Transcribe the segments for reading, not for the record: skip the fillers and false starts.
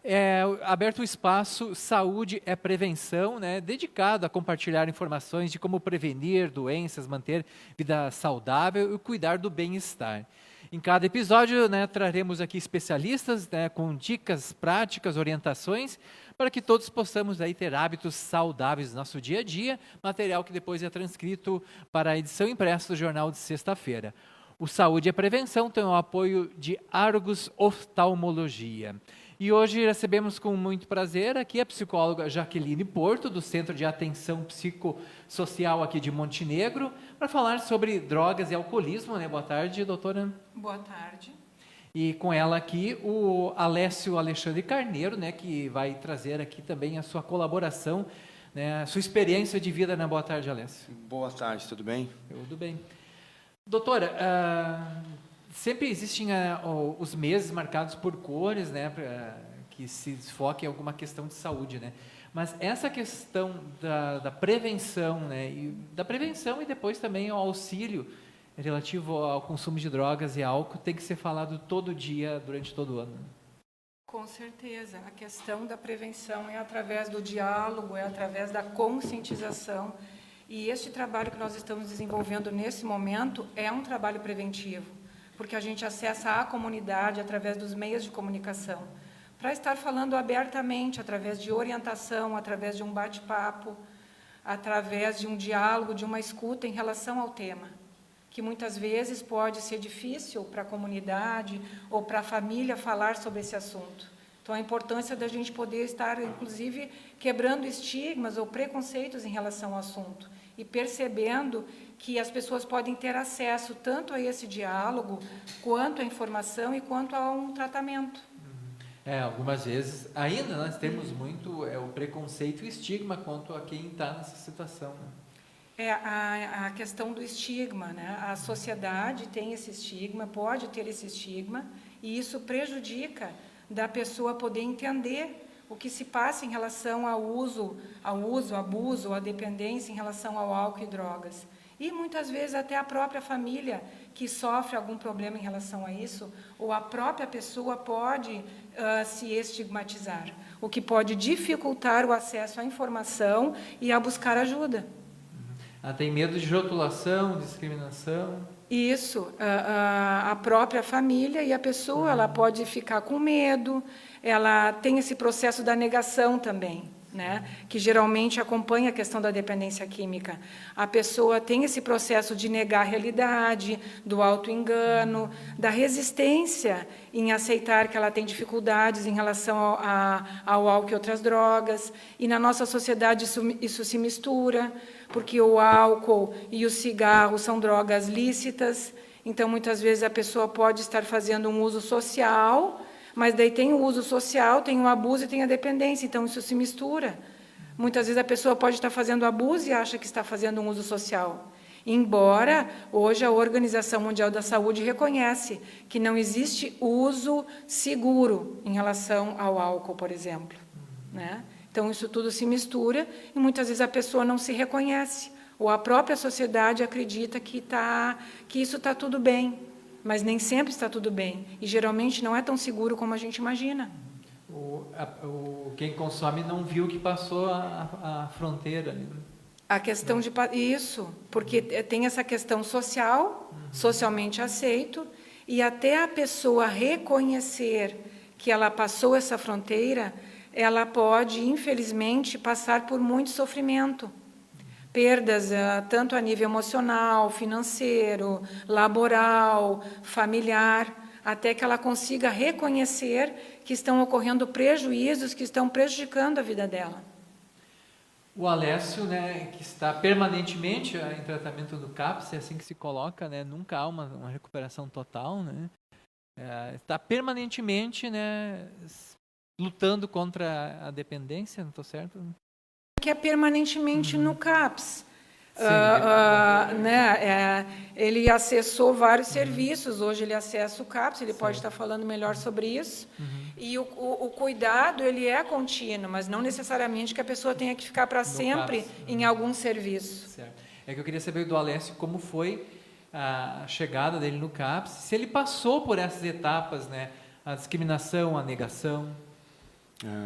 É aberto o espaço Saúde é Prevenção, né, dedicado a compartilhar informações de como prevenir doenças, manter vida saudável e cuidar do bem-estar. Em cada episódio, né, traremos aqui especialistas, né, com dicas práticas, orientações, para que todos possamos aí ter hábitos saudáveis no nosso dia a dia, material que depois é transcrito para a edição impressa do jornal de sexta-feira. O Saúde é Prevenção tem o apoio de Argos Oftalmologia. E hoje recebemos com muito prazer aqui a psicóloga Jaqueline Porto, do Centro de Atenção Psicossocial aqui de Montenegro, para falar sobre drogas e alcoolismo, né? Boa tarde, doutora. Boa tarde. E com ela aqui o Alessio Alexandre Carneiro, né? Que vai trazer aqui também a sua colaboração, né? A sua experiência de vida, né? Boa tarde, Alessio. Boa tarde, tudo bem? Tudo bem. Doutora, sempre existem os meses marcados por cores, né, que se desfoque em alguma questão de saúde, né? Mas essa questão da prevenção, né, e depois também o auxílio relativo ao consumo de drogas e álcool tem que ser falado todo dia, durante todo o ano. Com certeza. A questão da prevenção é através do diálogo, é através da conscientização. E este trabalho que nós estamos desenvolvendo nesse momento é um trabalho preventivo, porque a gente acessa a comunidade através dos meios de comunicação, para estar falando abertamente, através de orientação, através de um bate-papo, através de um diálogo, de uma escuta em relação ao tema, que muitas vezes pode ser difícil para a comunidade ou para a família falar sobre esse assunto. Então, a importância da gente poder estar, inclusive, quebrando estigmas ou preconceitos em relação ao assunto e percebendo que as pessoas podem ter acesso tanto a esse diálogo, quanto à informação e quanto a um tratamento. Algumas vezes, ainda nós temos muito o preconceito e estigma quanto a quem está nessa situação, né? A questão do estigma, né? A sociedade tem esse estigma, pode ter esse estigma, e isso prejudica da pessoa poder entender o que se passa em relação ao uso, abuso, à dependência em relação ao álcool e drogas. E muitas vezes até a própria família que sofre algum problema em relação a isso, ou a própria pessoa pode se estigmatizar, o que pode dificultar o acesso à informação e a buscar ajuda. Tem medo de rotulação, discriminação? Isso, a própria família e a pessoa, ela pode ficar com medo, ela tem esse processo da negação também, né? Que geralmente acompanha a questão da dependência química. A pessoa tem esse processo de negar a realidade, do auto-engano, da resistência em aceitar que ela tem dificuldades em relação ao álcool e outras drogas, e na nossa sociedade isso se mistura, porque o álcool e o cigarro são drogas lícitas, então muitas vezes a pessoa pode estar fazendo um uso social, mas daí tem o uso social, tem o abuso e tem a dependência, então isso se mistura. Muitas vezes a pessoa pode estar fazendo abuso e acha que está fazendo um uso social. Embora hoje a Organização Mundial da Saúde reconhece que não existe uso seguro em relação ao álcool, por exemplo, né? Então, isso tudo se mistura e muitas vezes a pessoa não se reconhece, ou a própria sociedade acredita que isso está tudo bem, mas nem sempre está tudo bem, e geralmente não é tão seguro como a gente imagina. Quem consome não viu que passou a fronteira. A questão de isso, porque tem essa questão social, socialmente aceito, e até a pessoa reconhecer que ela passou essa fronteira, ela pode, infelizmente, passar por muito sofrimento. Perdas, tanto a nível emocional, financeiro, laboral, familiar, até que ela consiga reconhecer que estão ocorrendo prejuízos que estão prejudicando a vida dela. O Alessio, né, que está permanentemente em tratamento do CAPS, é assim que se coloca, né, nunca há uma recuperação total, né, está permanentemente, né, lutando contra a dependência, não estou certo? Que é permanentemente no CAPS. Ele acessou vários serviços, hoje ele acessa o CAPS, ele pode estar falando melhor sobre isso. E o cuidado, ele é contínuo, mas não necessariamente que a pessoa tenha que ficar para sempre CAPS. em algum serviço. Certo. É que eu queria saber do Alessio como foi a chegada dele no CAPS, se ele passou por essas etapas, né, a discriminação, a negação.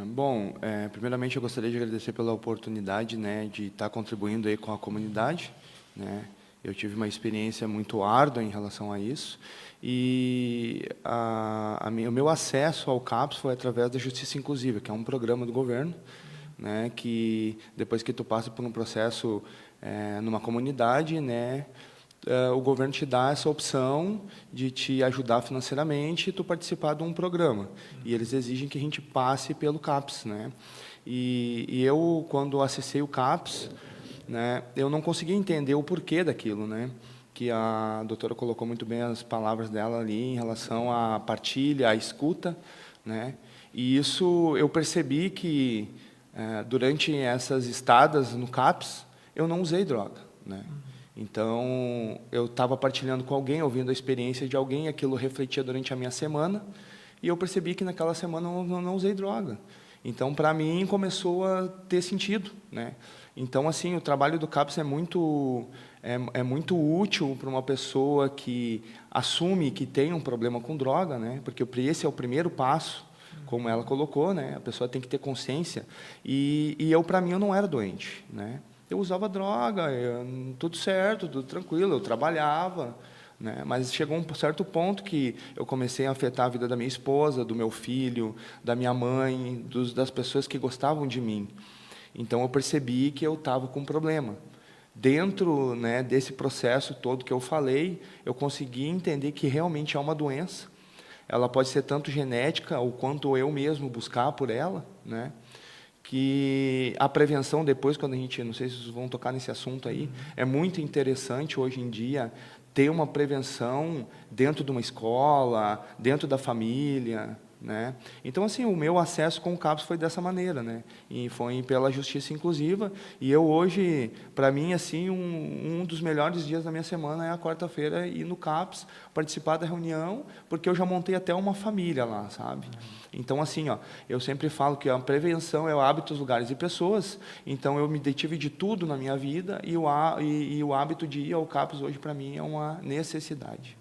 Bom, primeiramente eu gostaria de agradecer pela oportunidade, né, de estar contribuindo aí com a comunidade, né. Eu tive uma experiência muito árdua em relação a isso e o meu acesso ao CAPS foi através da Justiça Inclusiva, que é um programa do governo, né, que depois que tu passa por um processo numa comunidade, né, o governo te dá essa opção de te ajudar financeiramente e tu participar de um programa. E eles exigem que a gente passe pelo CAPS, né? E eu, quando acessei o CAPS, né, eu não conseguia entender o porquê daquilo, né? Que a doutora colocou muito bem as palavras dela ali em relação à partilha, à escuta, né? E isso eu percebi que durante essas estadas no CAPS eu não usei droga, né? Então, eu estava partilhando com alguém, ouvindo a experiência de alguém, aquilo refletia durante a minha semana, e eu percebi que naquela semana eu não usei droga. Então, para mim, começou a ter sentido, né? Então, assim, o trabalho do CAPS é muito útil para uma pessoa que assume que tem um problema com droga, né? Porque esse é o primeiro passo, como ela colocou, né? A pessoa tem que ter consciência. E para mim, eu não era doente, né? Eu usava droga, tudo certo, tudo tranquilo, eu trabalhava, né? Mas chegou um certo ponto que eu comecei a afetar a vida da minha esposa, do meu filho, da minha mãe, das pessoas que gostavam de mim. Então, eu percebi que eu estava com um problema. Dentro, né, desse processo todo que eu falei, eu consegui entender que realmente é uma doença. Ela pode ser tanto genética, ou quanto eu mesmo buscar por ela, né? Que a prevenção depois, quando a gente, não sei se vocês vão tocar nesse assunto aí, é muito interessante hoje em dia ter uma prevenção dentro de uma escola, dentro da família, né? Então, assim, o meu acesso com o CAPS foi dessa maneira, né? E foi pela Justiça Inclusiva, e eu hoje, para mim, assim, um dos melhores dias da minha semana é a quarta-feira ir no CAPS, participar da reunião, porque eu já montei até uma família lá, sabe? Então, assim, ó, eu sempre falo que a prevenção é o hábitos, lugares e pessoas. Então, eu me detive de tudo na minha vida e o hábito de ir ao CAPS hoje, para mim, é uma necessidade.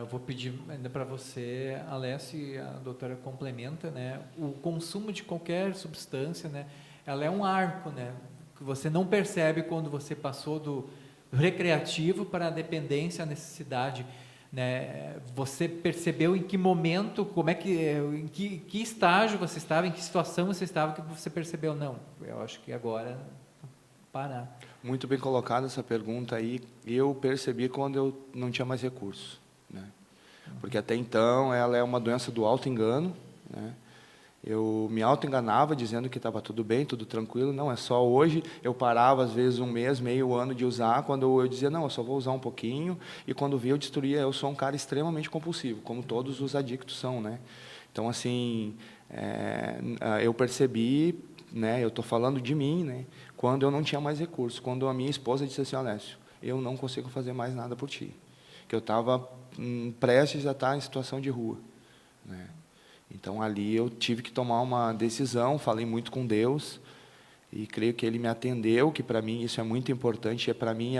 Eu vou pedir ainda para você, Alessio, e a doutora complementa, né? O consumo de qualquer substância, né? Ela é um arco, né? Que você não percebe quando você passou do recreativo para a dependência, a necessidade, né? Você percebeu em que momento, em que estágio você estava, em que situação você estava, que você percebeu, não, eu acho que agora parar. Muito bem colocada essa pergunta aí. Eu percebi quando eu não tinha mais recurso, né? Porque até então ela é uma doença do auto-engano, né? Eu me auto-enganava dizendo que estava tudo bem, tudo tranquilo. Não, é só hoje. Eu parava, às vezes, um mês, meio ano de usar, quando eu dizia, não, eu só vou usar um pouquinho. E quando via, eu destruía. Eu sou um cara extremamente compulsivo, como todos os adictos são, né? Então, assim, eu percebi, né, eu estou falando de mim, né, quando eu não tinha mais recursos. Quando a minha esposa disse assim, Alessio, eu não consigo fazer mais nada por ti. Que eu estava prestes a estar em situação de rua, né? Então, ali eu tive que tomar uma decisão, falei muito com Deus, e creio que Ele me atendeu, que para mim isso é muito importante, para mim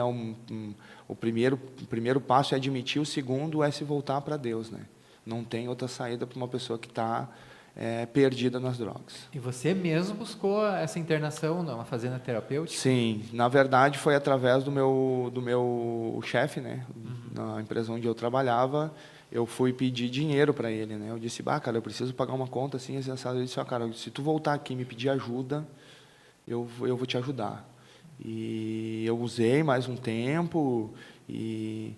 o primeiro passo é admitir, o segundo é se voltar para Deus, né? Não tem outra saída para uma pessoa que está perdida nas drogas. E você mesmo buscou essa internação numa fazenda terapêutica? Sim, na verdade foi através do meu chefe, né? Na empresa onde eu trabalhava, eu fui pedir dinheiro para ele, né? Eu disse, cara, eu preciso pagar uma conta assim, assim. Ele disse, cara, se tu voltar aqui e me pedir ajuda, eu vou te ajudar. E eu usei mais um tempo e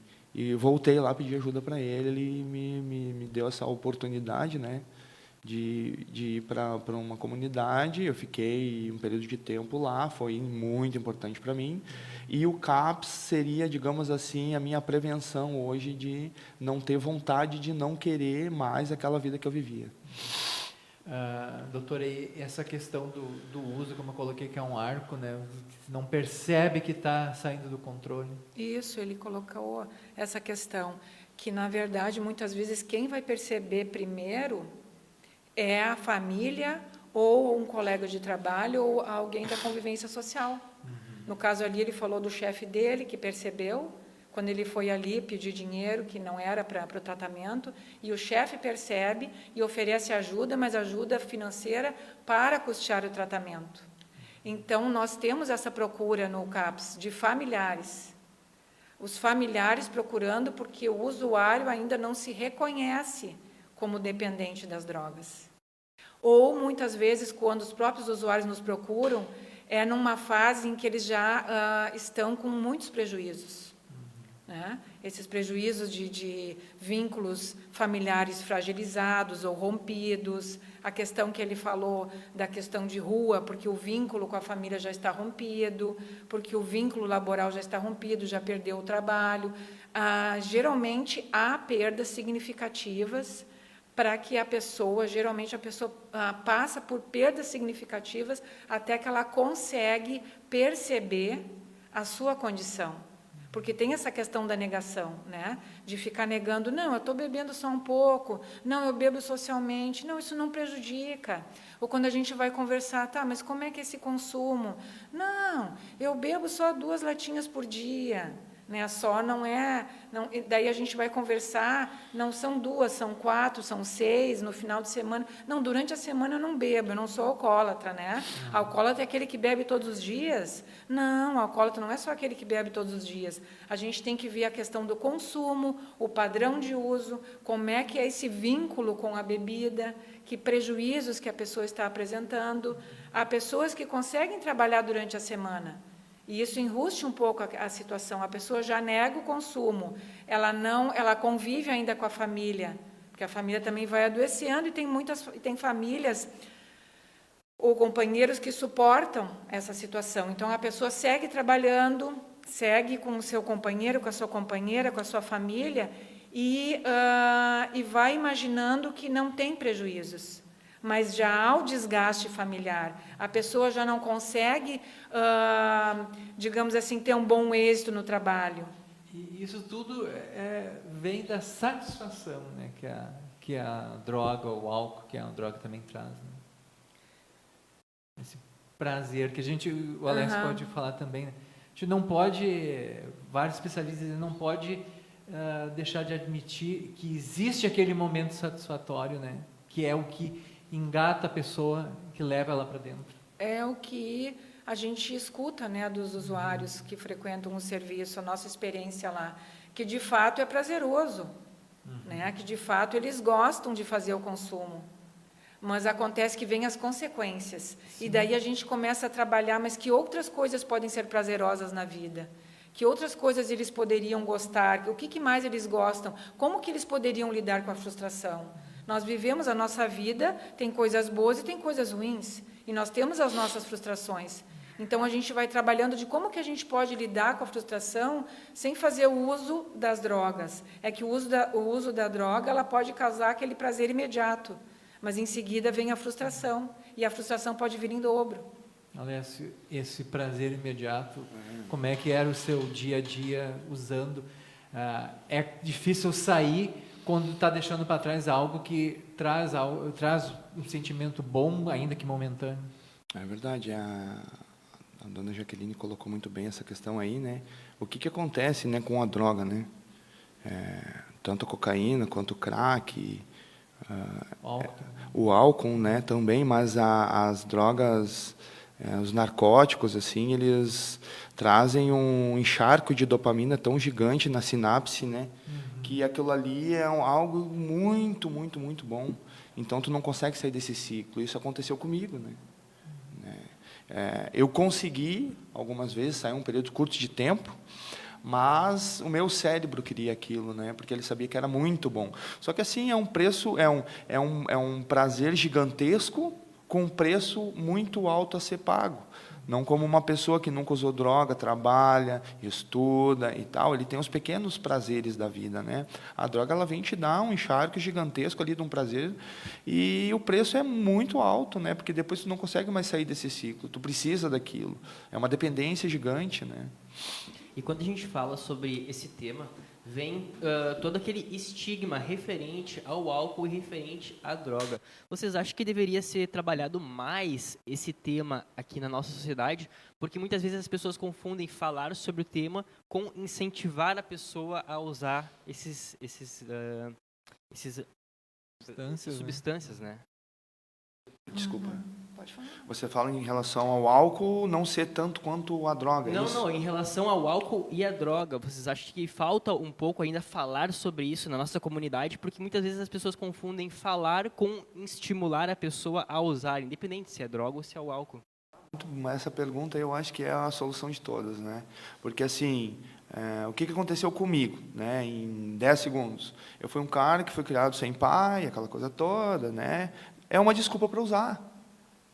voltei lá pedir ajuda para ele. Ele me deu essa oportunidade, né? De ir para uma comunidade. Eu fiquei um período de tempo lá, foi muito importante para mim. E o CAPS seria, digamos assim, a minha prevenção hoje de não ter vontade de não querer mais aquela vida que eu vivia. Doutora, e essa questão do uso, como eu coloquei, que é um arco, né? Não percebe que está saindo do controle. Isso, ele colocou essa questão, que, na verdade, muitas vezes, quem vai perceber primeiro é a família ou um colega de trabalho ou alguém da convivência social. No caso ali, ele falou do chefe dele, que percebeu, quando ele foi ali pedir dinheiro que não era para o tratamento, e o chefe percebe e oferece ajuda, mas ajuda financeira para custear o tratamento. Então, nós temos essa procura no CAPS de familiares. Os familiares procurando porque o usuário ainda não se reconhece como dependente das drogas. Ou, muitas vezes, quando os próprios usuários nos procuram, é numa fase em que eles já estão com muitos prejuízos. Né? Esses prejuízos de vínculos familiares fragilizados ou rompidos, a questão que ele falou da questão de rua, porque o vínculo com a família já está rompido, porque o vínculo laboral já está rompido, já perdeu o trabalho. Geralmente, há perdas significativas para que geralmente a pessoa passa por perdas significativas até que ela consegue perceber a sua condição. Porque tem essa questão da negação, né? De ficar negando, não, eu estou bebendo só um pouco, não, eu bebo socialmente, não, isso não prejudica. Ou quando a gente vai conversar, tá, mas como é que é esse consumo? Não, eu bebo só 2 latinhas por dia. Né, só não é, não, daí a gente vai conversar, não são 2, são 4, são 6, no final de semana, não, durante a semana eu não bebo, eu não sou alcoólatra, né, alcoólatra é aquele que bebe todos os dias, não, alcoólatra não é só aquele que bebe todos os dias, a gente tem que ver a questão do consumo, o padrão de uso, como é que é esse vínculo com a bebida, que prejuízos que a pessoa está apresentando, há pessoas que conseguem trabalhar durante a semana, e isso enruste um pouco a situação. A pessoa já nega o consumo, ela convive ainda com a família, porque a família também vai adoecendo e tem famílias ou companheiros que suportam essa situação. Então, a pessoa segue trabalhando, segue com o seu companheiro, com a sua companheira, com a sua família e vai imaginando que não tem prejuízos. Mas já há o desgaste familiar, a pessoa já não consegue, digamos assim, ter um bom êxito no trabalho. E isso tudo vem da satisfação, né, que a droga, o álcool, que a droga também traz. Né? Esse prazer que o Alex pode falar também. Né? A gente não pode, vários especialistas dizem, não pode deixar de admitir que existe aquele momento satisfatório, né, que é o que engata a pessoa, que leva ela para dentro. É o que a gente escuta, né, dos usuários que frequentam o serviço, a nossa experiência lá, que de fato é prazeroso, né, que de fato eles gostam de fazer o consumo, mas acontece que vem as consequências. Sim. E daí a gente começa a trabalhar, mas que outras coisas podem ser prazerosas na vida? Que outras coisas eles poderiam gostar? O que mais eles gostam? Como que eles poderiam lidar com a frustração? Nós vivemos a nossa vida, tem coisas boas e tem coisas ruins. E nós temos as nossas frustrações. Então, a gente vai trabalhando de como que a gente pode lidar com a frustração sem fazer o uso das drogas. É que o uso da droga ela pode causar aquele prazer imediato. Mas, em seguida, vem a frustração. E a frustração pode vir em dobro. Alessio, esse prazer imediato, como é que era o seu dia a dia usando? É difícil sair quando está deixando para trás algo que traz um sentimento bom, ainda que momentâneo. É verdade, a dona Jaqueline colocou muito bem essa questão aí, né? O que acontece, né, com a droga, né? Tanto a cocaína quanto o crack, o álcool, né, também, mas as drogas, os narcóticos, assim, eles trazem um encharco de dopamina tão gigante na sinapse, né? Que aquilo ali é algo muito, muito, muito bom. Então, tu não consegue sair desse ciclo. Isso aconteceu comigo, né? Eu consegui, algumas vezes, sair um período curto de tempo, mas o meu cérebro queria aquilo, né? Porque ele sabia que era muito bom. Só que, assim, é um preço, é um prazer gigantesco com um preço muito alto a ser pago. Não como uma pessoa que nunca usou droga, trabalha, estuda e tal. Ele tem os pequenos prazeres da vida, né? A droga ela vem te dar um encharque gigantesco ali de um prazer e o preço é muito alto, né? Porque depois tu não consegue mais sair desse ciclo. Tu precisa daquilo. É uma dependência gigante, né? E quando a gente fala sobre esse tema vem todo aquele estigma referente ao álcool e referente à droga. Vocês acham que deveria ser trabalhado mais esse tema aqui na nossa sociedade? Porque muitas vezes as pessoas confundem falar sobre o tema com incentivar a pessoa a usar esses substâncias, né? Desculpa. Pode falar. Você fala em relação ao álcool não ser tanto quanto a droga, é isso? Não, em relação ao álcool e à droga, vocês acham que falta um pouco ainda falar sobre isso na nossa comunidade? Porque muitas vezes as pessoas confundem falar com estimular a pessoa a usar, independente se é droga ou se é o álcool. Essa pergunta eu acho que é a solução de todas, né? Porque assim, o que aconteceu comigo, né? Em 10 segundos. Eu fui um cara que foi criado sem pai, aquela coisa toda, né? É uma desculpa para usar.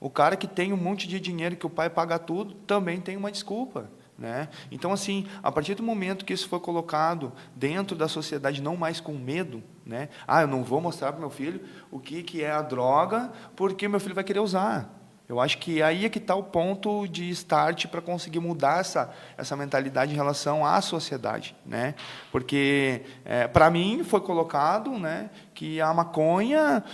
O cara que tem um monte de dinheiro que o pai paga tudo, também tem uma desculpa, né? Então, assim, a partir do momento que isso foi colocado dentro da sociedade, não mais com medo, né? Eu não vou mostrar para meu filho o que é a droga, porque meu filho vai querer usar. Eu acho que aí é que está o ponto de start para conseguir mudar essa mentalidade em relação à sociedade, né? Porque, para mim, foi colocado, né, que a maconha,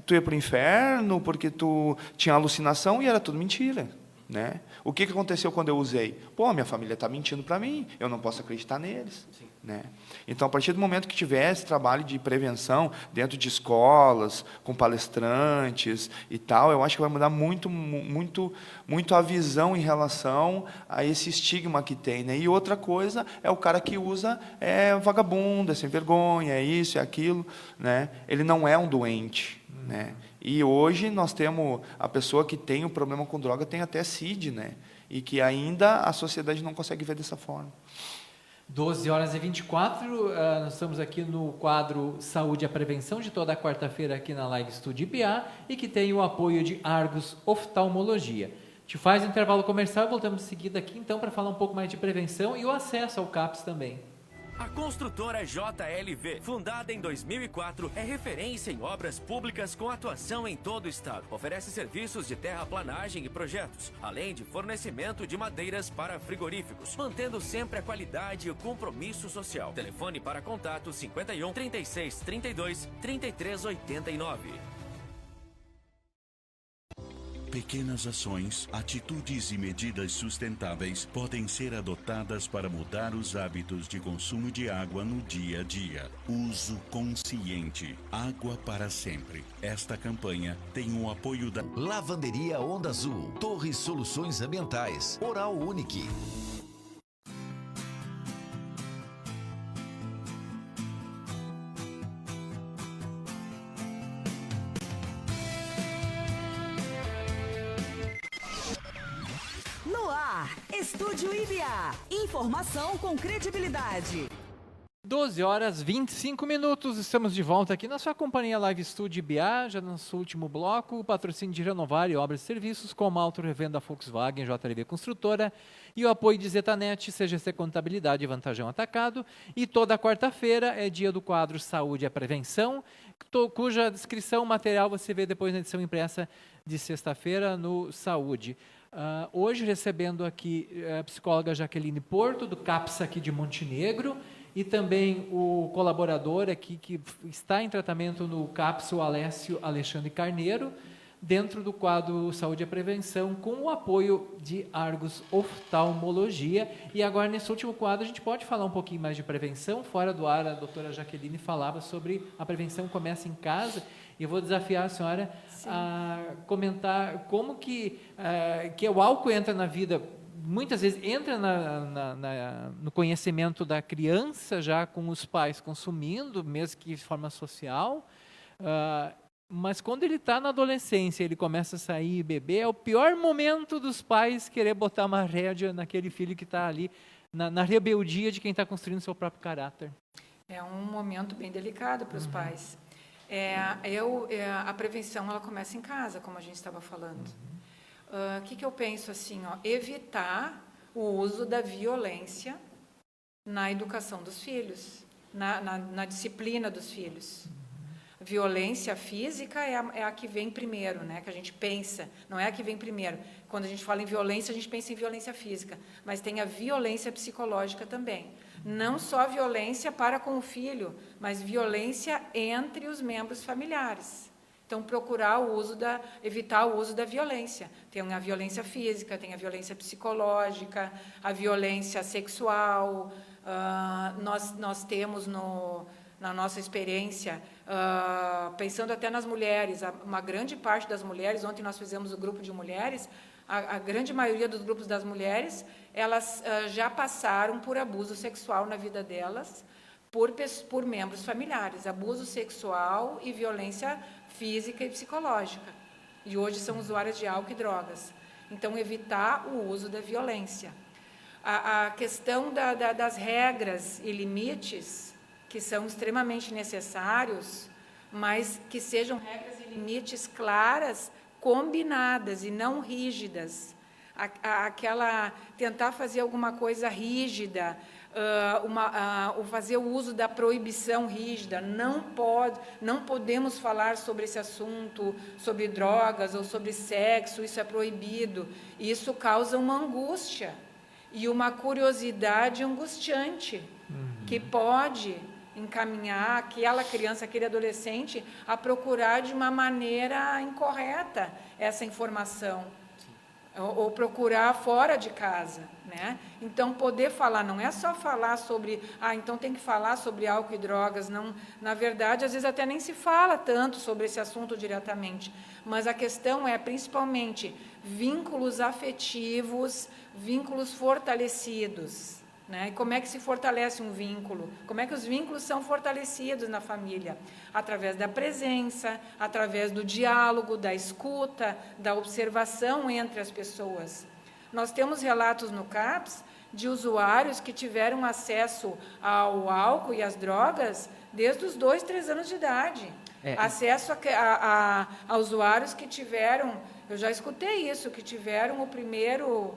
tu ia para o inferno porque tu tinha alucinação, e era tudo mentira, né? O que aconteceu quando eu usei? Minha família está mentindo para mim, eu não posso acreditar neles. Sim. Né? Então, a partir do momento que tiver esse trabalho de prevenção dentro de escolas, com palestrantes e tal, eu acho que vai mudar muito, muito, muito a visão em relação a esse estigma que tem, né? E outra coisa é o cara que usa vagabundo, é sem vergonha, é isso, é aquilo, né? Ele não é um doente, né? E hoje nós temos a pessoa que tem um problema com droga, tem até CID, né? E que ainda a sociedade não consegue ver dessa forma. 12h24, nós estamos aqui no quadro Saúde e a Prevenção, de toda quarta-feira aqui na Live Studio IBA, e que tem o apoio de Argos Oftalmologia. Te faz um intervalo comercial e voltamos em seguida aqui, então, para falar um pouco mais de prevenção e o acesso ao CAPS também. A construtora JLV, fundada em 2004, é referência em obras públicas com atuação em todo o estado. Oferece serviços de terraplanagem e projetos, além de fornecimento de madeiras para frigoríficos, mantendo sempre a qualidade e o compromisso social. Telefone para contato 51 36 32 33 89. Pequenas ações, atitudes e medidas sustentáveis podem ser adotadas para mudar os hábitos de consumo de água no dia a dia. Uso consciente. Água para sempre. Esta campanha tem o apoio da Lavanderia Onda Azul, Torres Soluções Ambientais, Oral Unique. No ar, Estúdio IBA. Informação com credibilidade. 12h25, estamos de volta aqui na sua companhia Live Studio IBA, já no nosso último bloco, o patrocínio de Renovar e Obras e Serviços, como a Autorevenda Volkswagen, JLV Construtora, e o apoio de Zetanet, CGC Contabilidade e Vantajão Atacado. E toda quarta-feira é dia do quadro Saúde e a Prevenção, cuja descrição material você vê depois na edição impressa de sexta-feira no Saúde. Hoje recebendo aqui a psicóloga Jaqueline Porto, do CAPS aqui de Montenegro, e também o colaborador aqui que está em tratamento no CAPS, o Alessio Alexandre Carneiro, dentro do quadro Saúde e Prevenção, com o apoio de Argos Oftalmologia. E agora, nesse último quadro, a gente pode falar um pouquinho mais de prevenção. Fora do ar, a doutora Jaqueline falava sobre a prevenção começa em casa, e eu vou desafiar a senhora a comentar como que o álcool entra na vida. Muitas vezes entra no conhecimento da criança, já com os pais consumindo, mesmo que de forma social, mas quando ele está na adolescência, ele começa a sair e beber, é o pior momento dos pais querer botar uma rédea naquele filho que está ali, na rebeldia de quem está construindo seu próprio caráter. É um momento bem delicado para os pais. A prevenção ela começa em casa, como a gente estava falando. O que eu penso assim, evitar o uso da violência na educação dos filhos, na disciplina dos filhos. Violência física é a que vem primeiro, né? Que a gente pensa, não é a que vem primeiro. Quando a gente fala em violência, a gente pensa em violência física, mas tem a violência psicológica também. Não só violência para com o filho, mas violência entre os membros familiares. Então, evitar o uso da violência. Tem a violência física, tem a violência psicológica, a violência sexual. Nós temos na nossa experiência, pensando até nas mulheres, uma grande parte das mulheres, ontem nós fizemos o grupo de mulheres, a grande maioria dos grupos das mulheres, elas já passaram por abuso sexual na vida delas, por membros familiares, abuso sexual e violência física e psicológica. E hoje são usuárias de álcool e drogas. Então, evitar o uso da violência. A questão das regras e limites, que são extremamente necessários, mas que sejam regras e limites claras, combinadas e não rígidas. Tentar fazer alguma coisa rígida, fazer o uso da proibição rígida, não podemos falar sobre esse assunto, sobre drogas ou sobre sexo, isso é proibido. Isso causa uma angústia e uma curiosidade angustiante, que pode encaminhar aquela criança, aquele adolescente, a procurar de uma maneira incorreta essa informação. Ou procurar fora de casa, né? Então, poder falar, não é só falar sobre, então tem que falar sobre álcool e drogas, não, na verdade, às vezes até nem se fala tanto sobre esse assunto diretamente, mas a questão é, principalmente, vínculos afetivos, vínculos fortalecidos, né? E como é que se fortalece um vínculo? Como é que os vínculos são fortalecidos na família? Através da presença, através do diálogo, da escuta, da observação entre as pessoas. Nós temos relatos no CAPS de usuários que tiveram acesso ao álcool e às drogas desde os 2, 3 anos de idade. Acesso a usuários que tiveram, eu já escutei isso, que tiveram o primeiro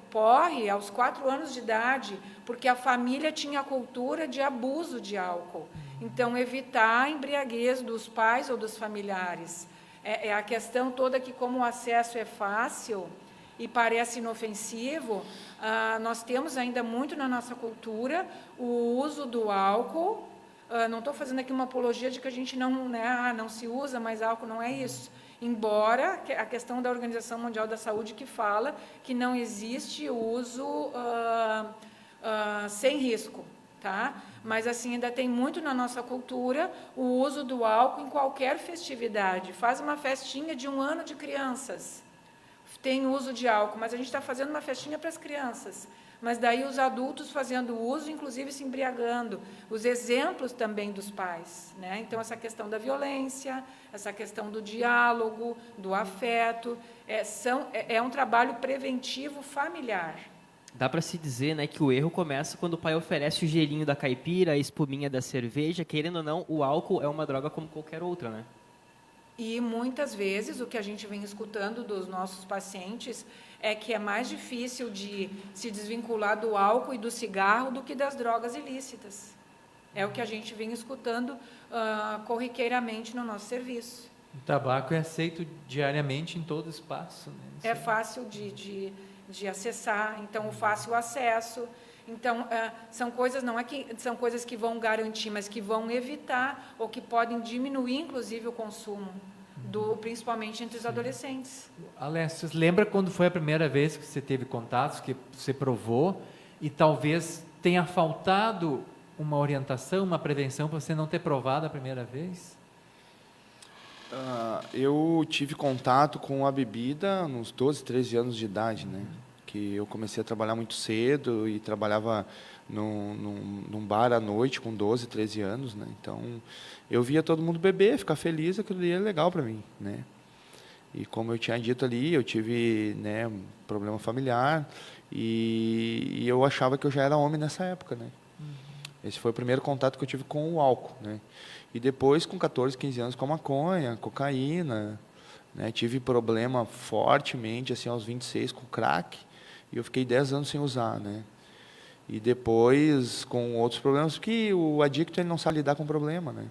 porre aos 4 anos de idade, porque a família tinha a cultura de abuso de álcool. Então, evitar a embriaguez dos pais ou dos familiares. É a questão toda que, como o acesso é fácil e parece inofensivo, nós temos ainda muito na nossa cultura o uso do álcool. Não estou fazendo aqui uma apologia de que a gente não se usa mais álcool, não é isso. Embora a questão da Organização Mundial da Saúde que fala que não existe uso sem risco, tá? Mas assim, ainda tem muito na nossa cultura o uso do álcool em qualquer festividade. Faz uma festinha de 1 ano de crianças, tem uso de álcool, mas a gente está fazendo uma festinha para as crianças. Mas daí os adultos fazendo uso, inclusive se embriagando. Os exemplos também dos pais, né? Então, essa questão da violência, essa questão do diálogo, do afeto, é um trabalho preventivo familiar. Dá para se dizer, né, que o erro começa quando o pai oferece o gelinho da caipira, a espuminha da cerveja. Querendo ou não, o álcool é uma droga como qualquer outra, né? E muitas vezes o que a gente vem escutando dos nossos pacientes é que é mais difícil de se desvincular do álcool e do cigarro do que das drogas ilícitas. É o que a gente vem escutando corriqueiramente no nosso serviço. O tabaco é aceito diariamente em todo espaço, né? É fácil de acessar, então o fácil acesso. Então, são coisas, não é que são coisas que vão garantir, mas que vão evitar ou que podem diminuir, inclusive, o consumo, principalmente entre os adolescentes. Alessio, lembra quando foi a primeira vez que você teve contatos, que você provou, e talvez tenha faltado uma orientação, uma prevenção, para você não ter provado a primeira vez? Eu tive contato com a bebida nos 12, 13 anos de idade, né? Que eu comecei a trabalhar muito cedo e trabalhava num bar à noite com 12, 13 anos, né? Então, eu via todo mundo beber, ficar feliz, aquilo ali é legal para mim, né? E como eu tinha dito ali, eu tive, né, um problema familiar e eu achava que eu já era homem nessa época, né? Esse foi o primeiro contato que eu tive com o álcool, né? E depois, com 14, 15 anos, com a maconha, cocaína, né? Tive problema fortemente, assim, aos 26, com crack, e eu fiquei 10 anos sem usar, né? E depois, com outros problemas, porque o adicto ele não sabe lidar com o problema, né?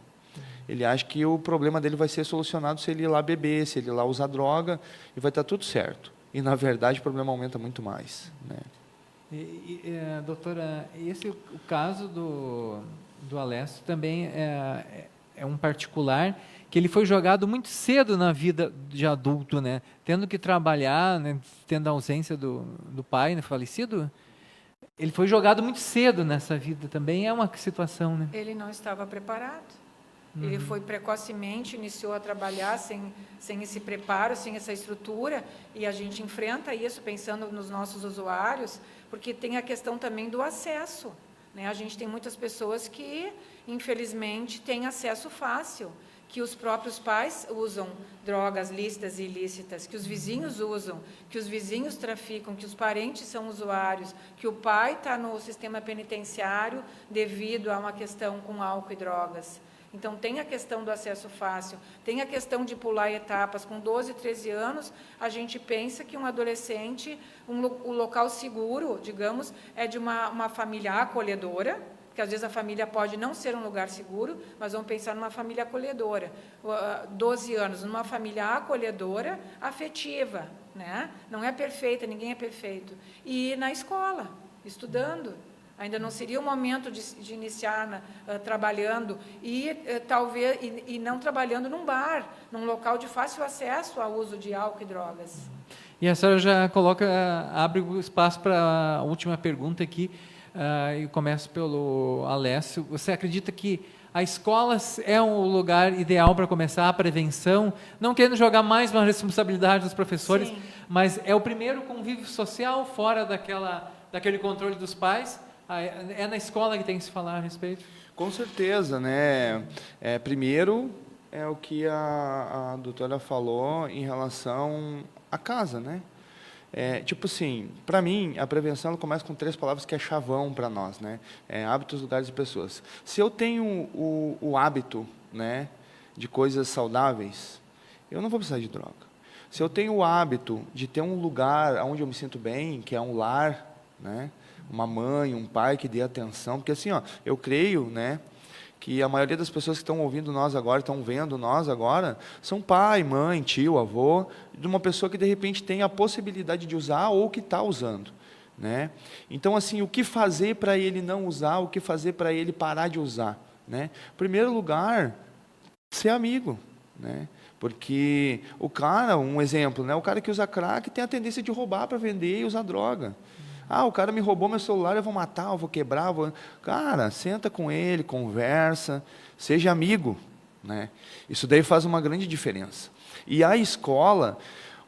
Ele acha que o problema dele vai ser solucionado se ele ir lá beber, se ele ir lá usar droga, e vai estar tudo certo. E, na verdade, o problema aumenta muito mais, né? Doutora, o caso do Alessio também é um particular que ele foi jogado muito cedo na vida de adulto, né? Tendo que trabalhar, né? Tendo a ausência do pai, né? Falecido. Ele foi jogado muito cedo nessa vida também, é uma situação, né? Ele não estava preparado. Ele foi precocemente, iniciou a trabalhar sem esse preparo, sem essa estrutura, e a gente enfrenta isso pensando nos nossos usuários, porque tem a questão também do acesso, né? A gente tem muitas pessoas que, infelizmente, têm acesso fácil, que os próprios pais usam drogas lícitas e ilícitas, que os vizinhos usam, que os vizinhos traficam, que os parentes são usuários, que o pai está no sistema penitenciário devido a uma questão com álcool e drogas. Então, tem a questão do acesso fácil, tem a questão de pular etapas. Com 12, 13 anos, a gente pensa que um adolescente, o local seguro, digamos, é de uma família acolhedora, porque às vezes a família pode não ser um lugar seguro, mas vamos pensar numa família acolhedora. 12 anos, numa família acolhedora, afetiva, né? Não é perfeita, ninguém é perfeito. E na escola, estudando. Ainda não seria o momento de iniciar trabalhando talvez não trabalhando num bar, num local de fácil acesso ao uso de álcool e drogas. E a senhora já abre o espaço para a última pergunta aqui, e começo pelo Alessio. Você acredita que a escola é um lugar ideal para começar a prevenção, não querendo jogar mais uma responsabilidade dos professores, Sim. mas é o primeiro convívio social fora daquele controle dos pais? É na escola que tem que se falar a respeito? Com certeza, né? Primeiro, é o que a doutora falou em relação à casa, né? Tipo assim, para mim, a prevenção ela começa com 3 palavras que é chavão para nós, né? Hábitos, lugares e pessoas. Se eu tenho o hábito, né, de coisas saudáveis, eu não vou precisar de droga. Se eu tenho o hábito de ter um lugar onde eu me sinto bem, que é um lar, né? Uma mãe, um pai que dê atenção, porque assim, eu creio, né, que a maioria das pessoas que estão ouvindo nós agora, estão vendo nós agora, são pai, mãe, tio, avô, de uma pessoa que de repente tem a possibilidade de usar ou que está usando, né? Então, assim, o que fazer para ele não usar, o que fazer para ele parar de usar, né? Em primeiro lugar, ser amigo, né? Porque um exemplo, né, o cara que usa crack tem a tendência de roubar para vender e usar droga. O cara me roubou meu celular, eu vou matar, eu vou quebrar. Cara, senta com ele, conversa, seja amigo, né? Isso daí faz uma grande diferença. E a escola,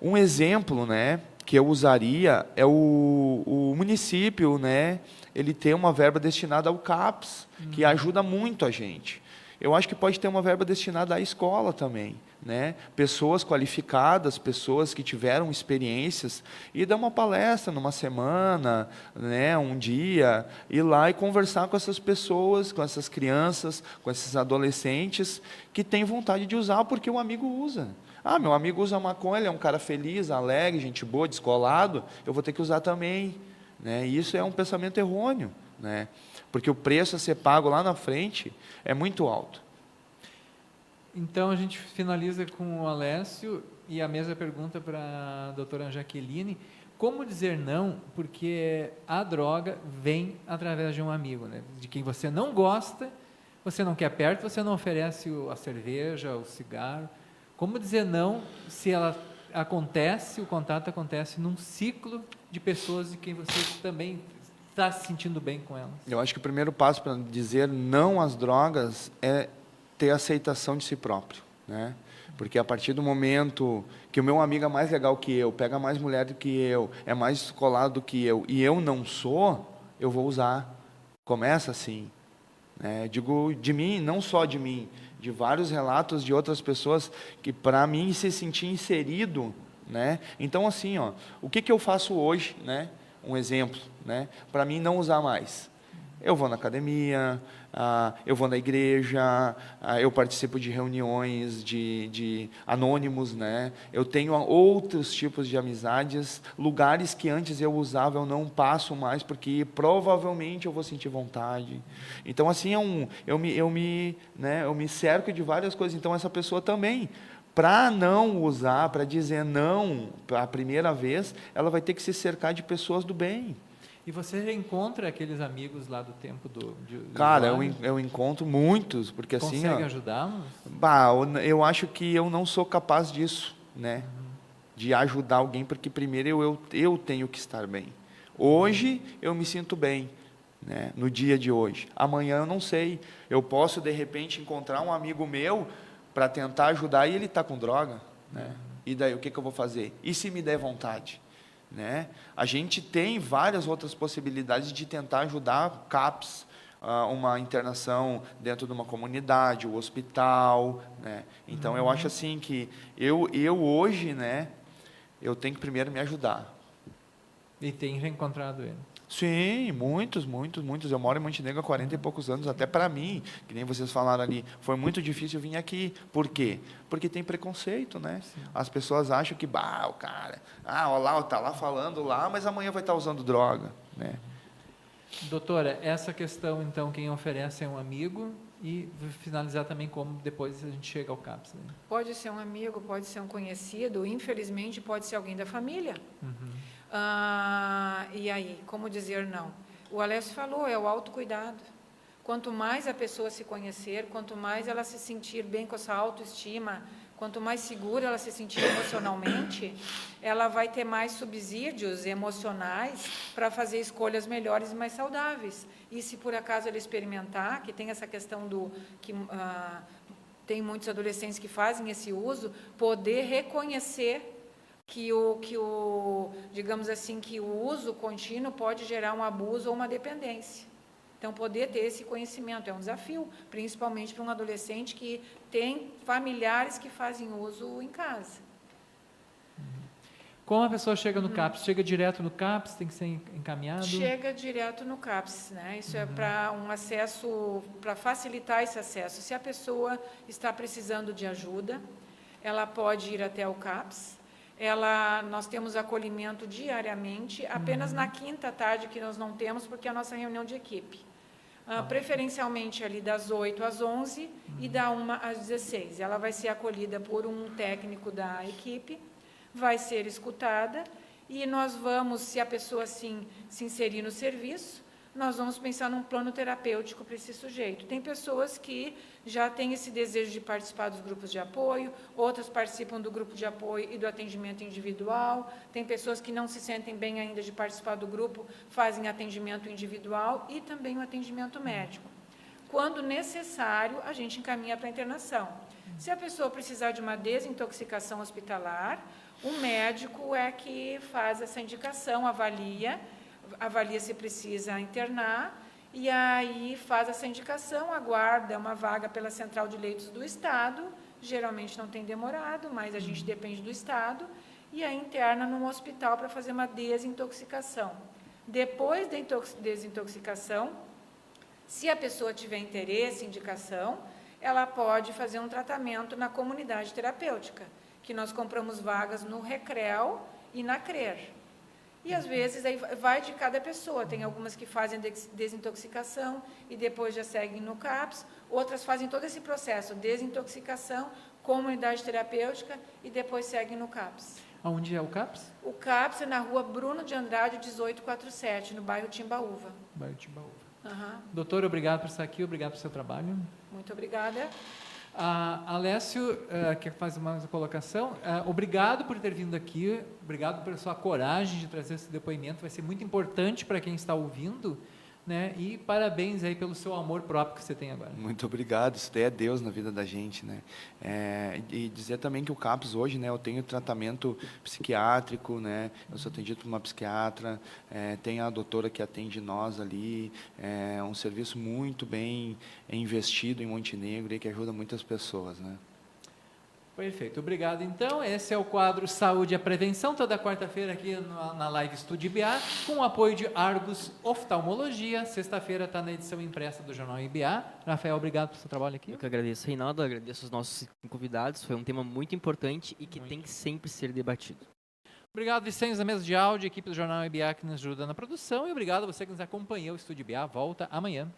um exemplo, né, que eu usaria é o município, né, ele tem uma verba destinada ao CAPS, que ajuda muito a gente. Eu acho que pode ter uma verba destinada à escola também, né? Pessoas qualificadas, pessoas que tiveram experiências, e dar uma palestra numa semana, né, um dia, ir lá e conversar com essas pessoas, com essas crianças, com esses adolescentes que têm vontade de usar porque o amigo usa. Meu amigo usa maconha, ele é um cara feliz, alegre, gente boa, descolado, eu vou ter que usar também, né? E isso é um pensamento errôneo, né? Porque o preço a ser pago lá na frente é muito alto. Então, a gente finaliza com o Alessio e a mesma pergunta para a doutora Jaqueline. Como dizer não? Porque a droga vem através de um amigo, né? De quem você não gosta, você não quer perto, você não oferece a cerveja, o cigarro. Como dizer não se o contato acontece num ciclo de pessoas de quem você também está se sentindo bem com elas? Eu acho que o primeiro passo para dizer não às drogas é ter aceitação de si próprio, né? Porque a partir do momento que o meu amigo é mais legal que eu, pega mais mulher do que eu, é mais descolado do que eu, e eu não sou, eu vou usar. Começa assim, né? Digo de mim, não só de mim, de vários relatos de outras pessoas que, para mim, se sentir inserido, né? Então, assim, o que eu faço hoje, né? Um exemplo, né? Para mim não usar mais. Eu vou na academia, eu vou na igreja, eu participo de reuniões de anônimos, né? Eu tenho outros tipos de amizades, lugares que antes eu usava, eu não passo mais, porque provavelmente eu vou sentir vontade. Então, assim, eu me cerco de várias coisas. Então, essa pessoa também, para não usar, para dizer não a primeira vez, ela vai ter que se cercar de pessoas do bem. E você reencontra aqueles amigos lá do tempo do Cara, jovem? eu encontro muitos, porque assim, Consegue ó, ajudá-los? eu acho que eu não sou capaz disso, né? De ajudar alguém, porque primeiro eu tenho que estar bem. Hoje eu me sinto bem, né? No dia de hoje. Amanhã eu não sei. Eu posso, de repente, encontrar um amigo meu para tentar ajudar e ele está com droga, né? E daí, o que eu vou fazer? E se me der vontade? Né? A gente tem várias outras possibilidades de tentar ajudar CAPS, uma internação dentro de uma comunidade, o hospital, né? Então, eu acho assim que eu hoje, né, eu tenho que primeiro me ajudar. E tem reencontrado ele. Sim, muitos. Eu moro em Montenegro há 40 e poucos anos. Até para mim, que nem vocês falaram ali, foi muito difícil vir aqui. Por quê? Porque tem preconceito, né? Sim. As pessoas acham que, o cara, olha lá, está lá falando lá, mas amanhã vai estar usando droga, né? Doutora, essa questão, então, quem oferece é um amigo e finalizar também como depois a gente chega ao CAPS. Né? Pode ser um amigo, pode ser um conhecido, infelizmente pode ser alguém da família. E aí, como dizer não? O Alessio falou, é o autocuidado. Quanto mais a pessoa se conhecer, quanto mais ela se sentir bem com essa autoestima, quanto mais segura ela se sentir emocionalmente, ela vai ter mais subsídios emocionais para fazer escolhas melhores e mais saudáveis. E se por acaso ele experimentar, que tem essa questão do... que tem muitos adolescentes que fazem esse uso, poder reconhecer digamos assim, que o uso contínuo pode gerar um abuso ou uma dependência. Então, poder ter esse conhecimento é um desafio, principalmente para um adolescente que tem familiares que fazem uso em casa. Como a pessoa chega no CAPS? Chega direto no CAPS? Tem que ser encaminhado? Chega direto no CAPS, né? Isso é para um acesso, para facilitar esse acesso. Se a pessoa está precisando de ajuda, ela pode ir até o CAPS. Nós temos acolhimento diariamente, apenas na quinta tarde que nós não temos, porque é a nossa reunião de equipe. Preferencialmente ali das 8 às 11 e da 1 às 16. Ela vai ser acolhida por um técnico da equipe, vai ser escutada e nós vamos, se a pessoa assim se inserir no serviço, nós vamos pensar num plano terapêutico para esse sujeito. Tem pessoas que já têm esse desejo de participar dos grupos de apoio, outras participam do grupo de apoio e do atendimento individual, tem pessoas que não se sentem bem ainda de participar do grupo, fazem atendimento individual e também o atendimento médico. Quando necessário, a gente encaminha para a internação. Se a pessoa precisar de uma desintoxicação hospitalar, o médico é que faz essa indicação, avalia se precisa internar, e aí faz essa indicação, aguarda uma vaga pela Central de Leitos do Estado, geralmente não tem demorado, mas a gente depende do Estado, e aí interna num hospital para fazer uma desintoxicação. Depois da desintoxicação, se a pessoa tiver interesse, indicação, ela pode fazer um tratamento na comunidade terapêutica, que nós compramos vagas no Recreu e na CRER. E, às vezes, aí vai de cada pessoa. Tem algumas que fazem desintoxicação e depois já seguem no CAPS. Outras fazem todo esse processo, desintoxicação, comunidade terapêutica e depois seguem no CAPS. Aonde é o CAPS? O CAPS é na rua Bruno de Andrade, 1847, no bairro Timbaúva. Bairro Timbaúva. Doutor, obrigado por estar aqui, obrigado pelo seu trabalho. Muito obrigada. Alessio, quer fazer mais uma colocação? Obrigado por ter vindo aqui, obrigado pela sua coragem de trazer esse depoimento, vai ser muito importante para quem está ouvindo, né? E parabéns aí pelo seu amor próprio que você tem agora. Muito obrigado, isso daí é Deus na vida da gente, né? E dizer também que o CAPS hoje, né, eu tenho tratamento psiquiátrico, né? Eu sou atendido por uma psiquiatra, tem a doutora que atende nós ali, é um serviço muito bem investido em Montenegro e que ajuda muitas pessoas, né? Perfeito, obrigado. Então, esse é o quadro Saúde e a Prevenção, toda quarta-feira aqui na Live Estúdio IBA, com o apoio de Argos Oftalmologia. Sexta-feira está na edição impressa do Jornal IBA. Rafael, obrigado pelo seu trabalho aqui. Eu que agradeço, Reinaldo, agradeço os nossos convidados. Foi um tema muito importante e que tem que sempre ser debatido. Obrigado, Vicente, da mesa de áudio, equipe do Jornal IBA que nos ajuda na produção. E obrigado a você que nos acompanhou. O Estúdio IBA volta amanhã.